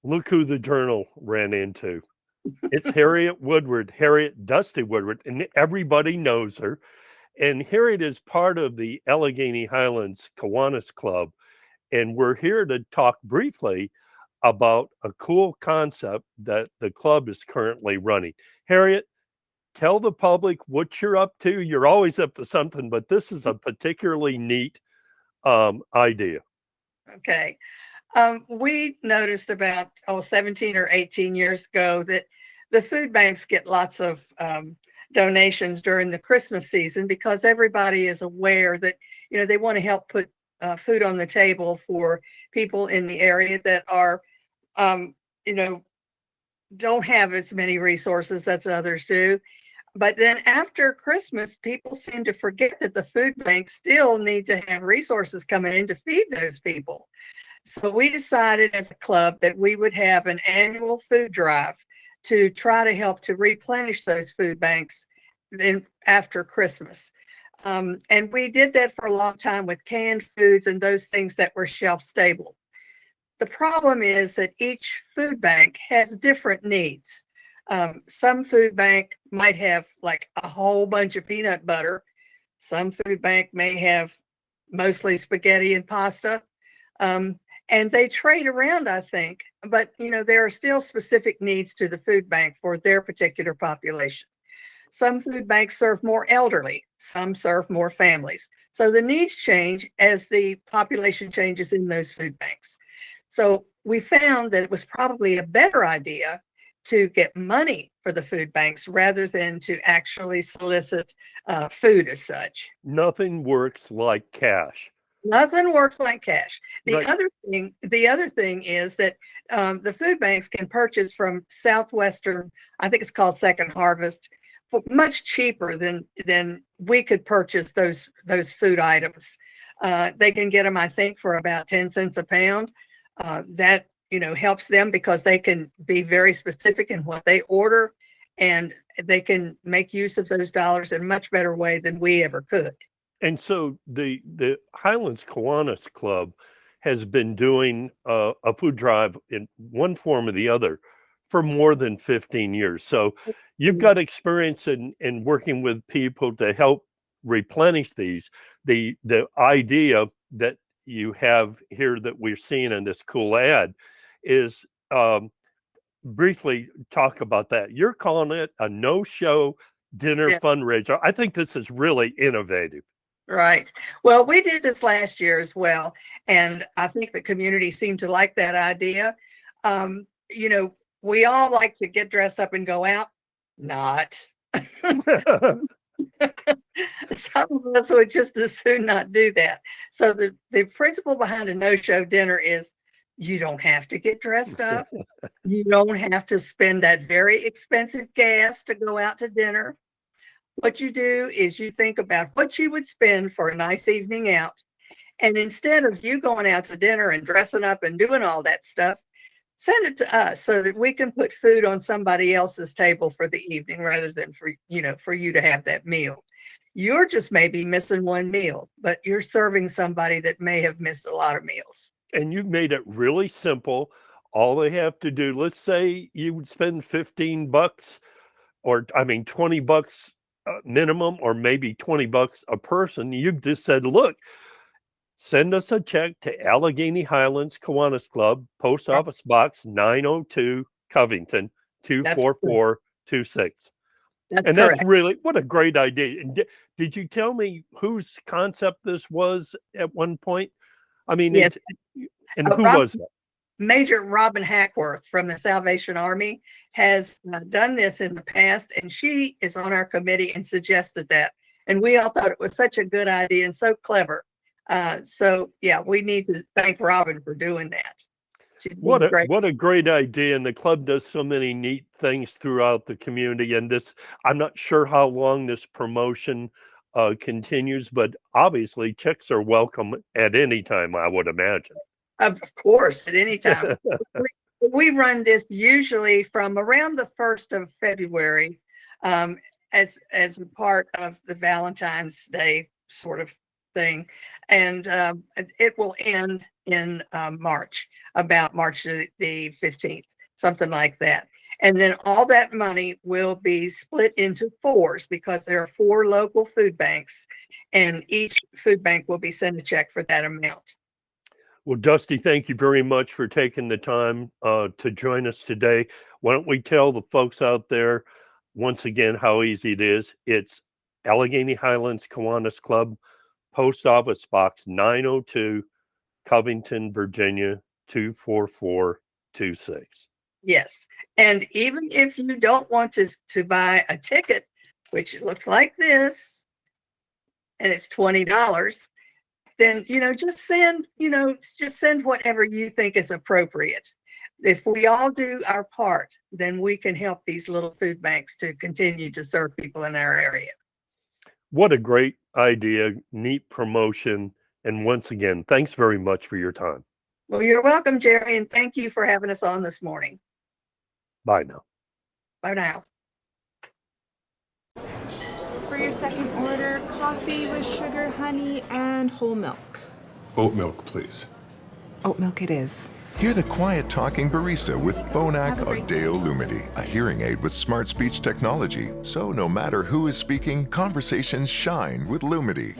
Look who the Journal ran into. It's Harriet Woodward, Harriet Dusty Woodward, and everybody knows her. And Harriet is part of the Alleghany Highlands Kiwanis Club. And we're here to talk briefly about a cool concept that the club is currently running. Harriet, tell the public what you're up to. You're always up to something, but this is a particularly neat idea. Okay. We noticed about 17 or 18 years ago that the food banks get lots of donations during the Christmas season because everybody is aware that they want to help put food on the table for people in the area that are um, you know don't have as many resources as others do. But then after Christmas, people seem to forget that the food banks still need to have resources coming in to feed those people. So we decided as a club that we would have an annual food drive to try to help to replenish those food banks then after Christmas. And we did that for a long time with canned foods and those things that were shelf stable. The problem is that each food bank has different needs. Some food bank might have like a whole bunch of peanut butter. Some food bank may have mostly spaghetti and pasta. Um, and they trade around, I think, but there are still specific needs to the food bank for their particular population. Some food banks serve more elderly, some serve more families. So the needs change as the population changes in those food banks. So we found that it was probably a better idea to get money for the food banks rather than to actually solicit food as such. Nothing works like cash. Nothing works like cash. The Right. other thing, the other thing is that the food banks can purchase from Southwestern, I think it's called Second Harvest, for much cheaper than we could purchase those food items. They can get them, I think, for about 10 cents a pound. That helps them because they can be very specific in what they order, and they can make use of those dollars in a much better way than we ever could. And so the Highlands Kiwanis Club has been doing a food drive in one form or the other for more than 15 years. So you've got experience in working with people to help replenish these. The idea that you have here that we're seeing in this cool ad is briefly talk about that. You're calling it a no-show dinner Yeah. fundraiser. I think this is really innovative. Right. Well, we did this last year as well, and I think the community seemed to like that idea. We all like to get dressed up and go out. Not. Some of us would just as soon not do that. So the principle behind a no-show dinner is you don't have to get dressed up. You don't have to spend that very expensive gas to go out to dinner. What you do is you think about what you would spend for a nice evening out. And instead of you going out to dinner and dressing up and doing all that stuff, send it to us so that we can put food on somebody else's table for the evening rather than for you to have that meal. You're just maybe missing one meal, but you're serving somebody that may have missed a lot of meals. And you've made it really simple. All they have to do, let's say you would spend 15 bucks or I mean 20 bucks minimum or maybe 20 bucks a person. You just said, look, send us a check to Alleghany Highlands Kiwanis Club, Post Office Box 902, Covington That's correct. 24426. That's And that's correct. really what a great idea. And did you tell me whose concept this was at one point? I mean, Yes. and who Rob, was that? Major Robin Hackworth from the Salvation Army has done this in the past, and she is on our committee and suggested that. And we all thought it was such a good idea and so clever. So yeah, we need to thank Robin for doing that. She's been great. What a great idea. And the club does so many neat things throughout the community. And this, I'm not sure how long this promotion continues, but obviously checks are welcome at any time, I would imagine. Of course, at any time. We run this usually from around the 1st of February, um, as a part of the Valentine's Day sort of thing, and it will end in March, about March the 15th, something like that. And then all that money will be split into fours because there are 4 local food banks, and each food bank will be sent a check for that amount. Well, Dusty, thank you very much for taking the time to join us today. Why don't we tell the folks out there once again how easy it is? It's Alleghany Highlands Kiwanis Club, Post Office Box 902, Covington, Virginia 24426. Yes. And even if you don't want to buy a ticket, which looks like this, and it's $20, then, just send whatever you think is appropriate. If we all do our part, then we can help these little food banks to continue to serve people in our area. What a great idea, neat promotion. And once again, thanks very much for your time. Well, you're welcome, Jerry, and thank you for having us on this morning. Bye now. Bye now. For your second order, coffee with sugar, honey, and whole milk. Oat milk, please. Oat milk it is. Hear the quiet talking barista with Phonak Audeo Lumity, a hearing aid with smart speech technology. So no matter who is speaking, conversations shine with Lumity.